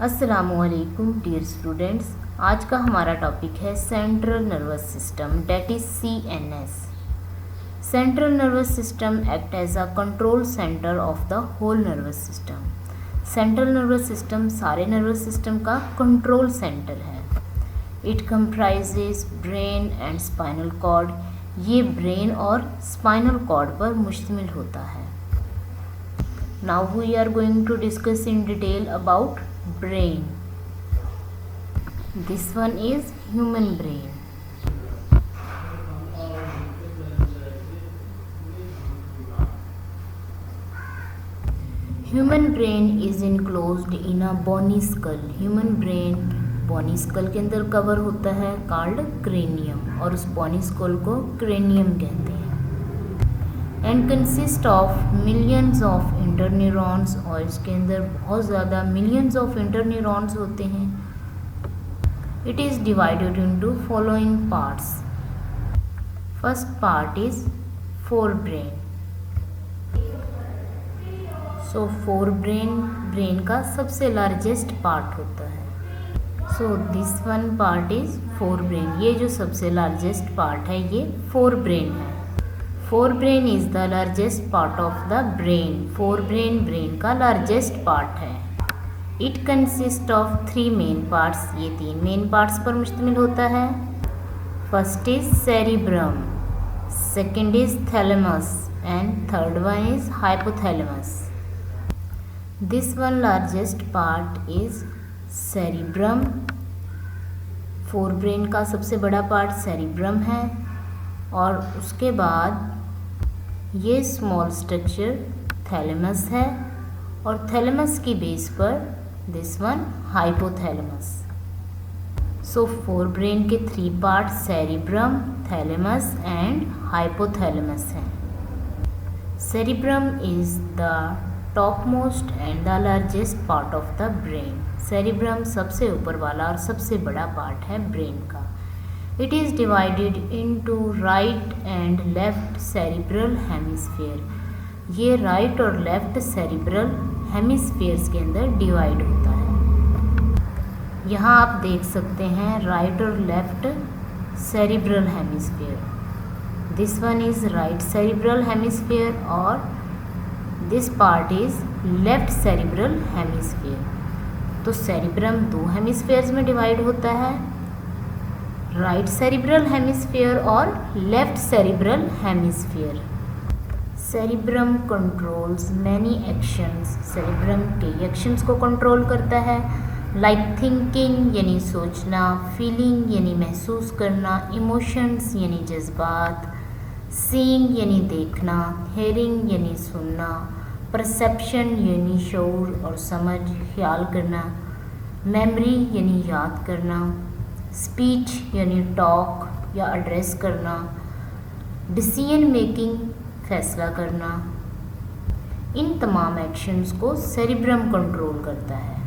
अस्सलामुअलैकुम dear students. आज का हमारा टॉपिक है central nervous system, that is CNS। Central nervous system act as a control centre of the whole nervous system. Central nervous system सारे nervous system का control centre है। It comprises brain and spinal cord. ये brain और spinal cord पर मुश्तमिल होता है। Now we are going to discuss in detail about brain. This one is human brain. Human brain is enclosed in a bony skull. Human brain bony skull के अंदर cover होता है called cranium, और उस bony skull को cranium कहते हैं। And consist of millions of interneurons, और इसके अंदर बहुत ज़्यादा मिलियंस ऑफ इंटरन्यूरॉन्स होते हैं। It is divided into following parts. First part is fore brain. So four brain का सबसे लार्जेस्ट पार्ट होता है। So this one part is fore brain. ये जो सबसे लार्जेस्ट पार्ट है ये फोर ब्रेन है। Fore brain is the largest part of the brain. Fore brain का लार्जेस्ट पार्ट है। It consist of three main parts. ये तीन मेन पार्ट्स पर मुश्तमिल होता है। First is cerebrum, second is thalamus and third one is hypothalamus. This one largest part is cerebrum. Fore brain का सबसे बड़ा पार्ट सेरिब्रम है, और उसके बाद ये स्मॉल स्ट्रक्चर थैलेमस है, और थैलेमस की बेस पर this one hypothalamus. So four brain के three part cerebrum, thalamus and hypothalamus हैं। Cerebrum is the topmost and the largest part of the brain. Cerebrum सबसे ऊपर वाला और सबसे बड़ा पार्ट है ब्रेन का। It is divided into right and left cerebral hemisphere। ये राइट और लेफ्ट सेरिब्रल हेमिस्फीयर्स के अंदर डिवाइड होता है। यहाँ आप देख सकते हैं राइट और left cerebral hemisphere. This one is right cerebral hemisphere और this part is left cerebral hemisphere. तो सेरिब्रम दो हेमिस्फीयर्स में डिवाइड होता है, राइट सेरिब्रल हेमिस्फीयर और left cerebral hemisphere. Cerebrum controls many actions. Cerebrum कई एक्शंस को कंट्रोल करता है, लाइक थिंकिंग यानी सोचना, फीलिंग यानी महसूस करना, इमोशंस यानी जज्बात, सीइंग यानी देखना, हेयरिंग यानी सुनना, परसेप्शन यानी शऊर और समझ, ख्याल करना, मेमोरी यानी याद करना, स्पीच यानी टॉक या एड्रेस करना, डिसीजन मेकिंग फैसला करना। इन तमाम एक्शंस को सेरिब्रम कंट्रोल करता है।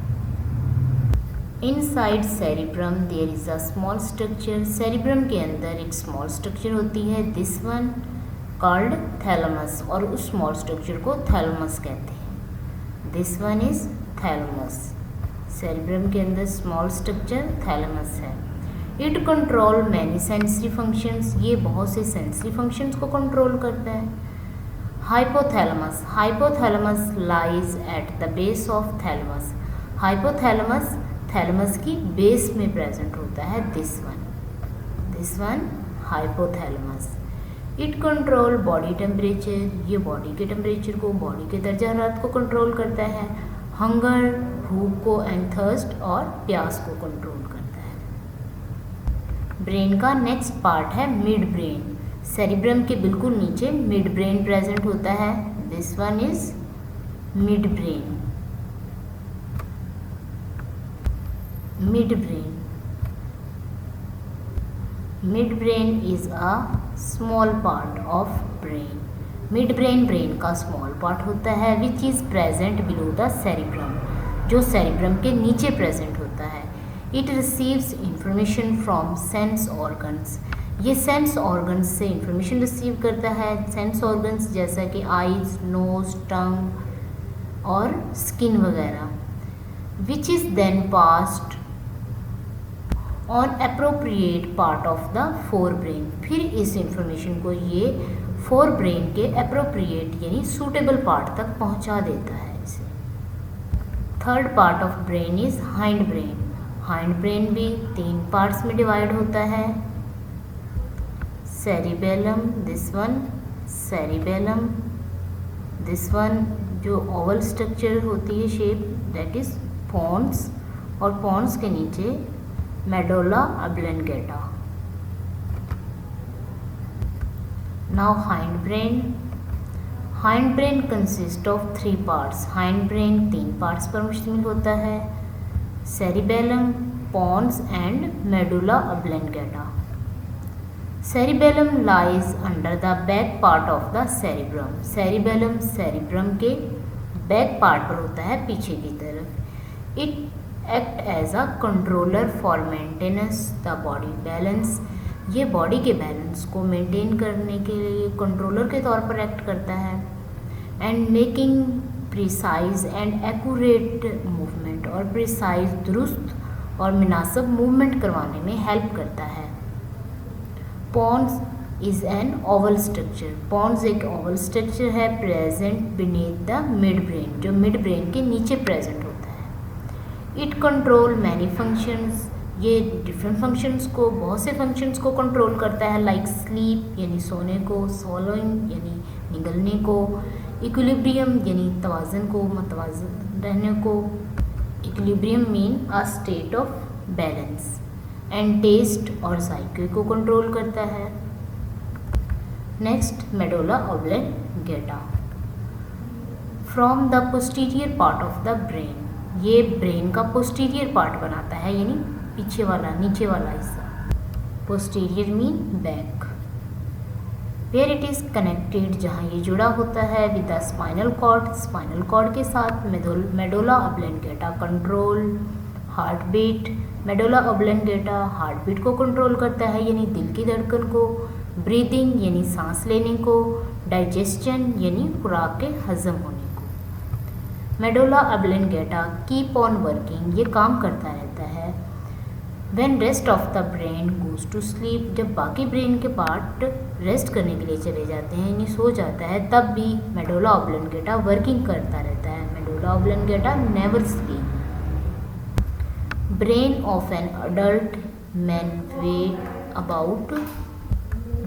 Inside cerebrum there is a small structure. Cerebrum के अंदर एक स्मॉल स्ट्रक्चर होती है, दिस वन कॉल्ड थैलेमस, और उस स्मॉल स्ट्रक्चर को थैलेमस कहते हैं। This one is thalamus. Cerebrum के अंदर स्मॉल स्ट्रक्चर थैलेमस है। It control many sensory functions. ये बहुत से सेंसरी फंक्शंस को कंट्रोल करता है। Hypothalamus, hypothalamus lies at the base of thalamus. Hypothalamus thalamus की बेस में प्रेजेंट होता है, this one hypothalamus. It control body temperature. ये बॉडी के टेम्परेचर को, बॉडी के दर्जा हरारत को कंट्रोल करता है। हंगर, भूख को एंड थर्स्ट और प्यास को कंट्रोल करता है। ब्रेन का नेक्स्ट पार्ट है मिड ब्रेन। सेरिब्रम के बिल्कुल नीचे मिड ब्रेन प्रेजेंट होता है, this one is mid brain. Mid brain is a small part of brain. Mid brain का स्मॉल पार्ट होता है which is present below the cerebrum, जो सेरिब्रम के नीचे प्रेजेंट होता है। It receives information from sense organs. ये sense organs से इंफॉर्मेशन रिसीव करता है। सेंस ऑर्गन्स जैसा कि आईज, नोज, टंग और स्किन वगैरह। which is then passed on appropriate part of the forebrain। फिर इस इंफॉर्मेशन को ये फोरब्रेन के appropriate यानी suitable पार्ट तक पहुंचा देता है इसे। Third part of brain is hind brain. Hind brain भी 3 पार्ट्स में डिवाइड होता है, cerebellum, this one, cerebellum, this one, जो ओवल स्ट्रक्चर होती है शेप, दैट इज पोन्स, और पोन्स के नीचे medulla oblongata. Now hind brain. Hind brain consist of 3 parts. Hind brain 3 parts पर मुश्तमिल होता है, cerebellum, pons and medulla oblongata. Cerebellum lies under the back part of the cerebrum. Cerebellum cerebrum के back part पर होता है, पीछे की तरफ। It act as a controller for maintenance the body balance. ये बॉडी के बैलेंस को मेंटेन करने के लिए कंट्रोलर के तौर पर एक्ट करता है। And making precise and accurate movement, और प्रिसाइज, दुरुस्त और मुनासिब मूवमेंट करवाने में हेल्प करता है। Pons is an oval structure. Pons एक ओवल स्ट्रक्चर है present beneath the mid brain, जो मिड ब्रेन के नीचे प्रेजेंट होता है। It control many functions. ये डिफरेंट फंक्शंस को, बहुत से फंक्शंस को कंट्रोल करता है, लाइक स्लीप यानी सोने को, सोलोइंग यानी निगलने को, इक्विलिब्रियम यानी तवाज़न को, मतवाज़न रहने को। Equilibrium mean a state of balance. And taste और साइकिल को कंट्रोल करता है। Next, medulla oblongata from the posterior part of the brain. ये ब्रेन का पोस्टीरियर पार्ट बनाता है, यानी पीछे वाला, नीचे वाला हिस्सा। Posterior mean back. Where it is connected, जहाँ ये जुड़ा होता है with the spinal cord. Spinal cord के साथ medulla oblongata control heart beat. Medulla oblongata heart beat को कंट्रोल करता है, यानी दिल की धड़कन को। ब्रीदिंग यानी सांस लेने को। डाइजेशन यानी खुराक के हजम होने को। Medulla oblongata keep on working, ये काम करता रहता है। When rest of the brain goes to sleep, जब बाकी ब्रेन के पार्ट रेस्ट करने के लिए चले जाते हैं, यानी सो जाता है, तब भी मेडुला ऑब्लंगेटा वर्किंग करता रहता है। Medulla oblongata never sleep. Brain of an adult man weight about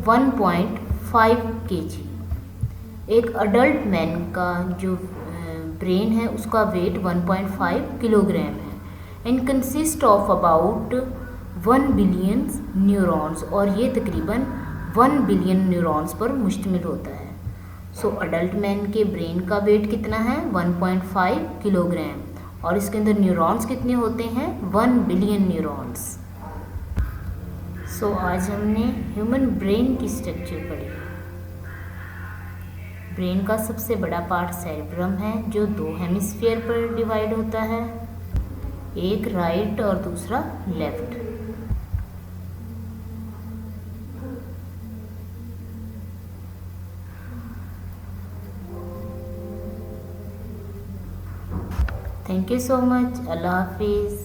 1.5 kg। एक अडल्ट मैन का जो ब्रेन है उसका वेट 1.5 किलोग्राम है। And consist of about 1 billion neurons, और ये तकरीबन 1 बिलियन न्यूरॉन्स पर मुश्तमिल होता है। सो अडल्ट मैन के ब्रेन का वेट कितना है? 1.5 किलोग्राम, और इसके अंदर न्यूरॉन्स कितने होते हैं? 1 बिलियन न्यूरॉन्स। सो आज हमने ह्यूमन ब्रेन की स्ट्रक्चर पढ़ी। ब्रेन का सबसे बड़ा पार्ट सेरेब्रम है, जो 2 हेमिस्फीयर पर डिवाइड होता है, एक राइट और दूसरा left. Thank you so much. अल्लाह हाफिज़।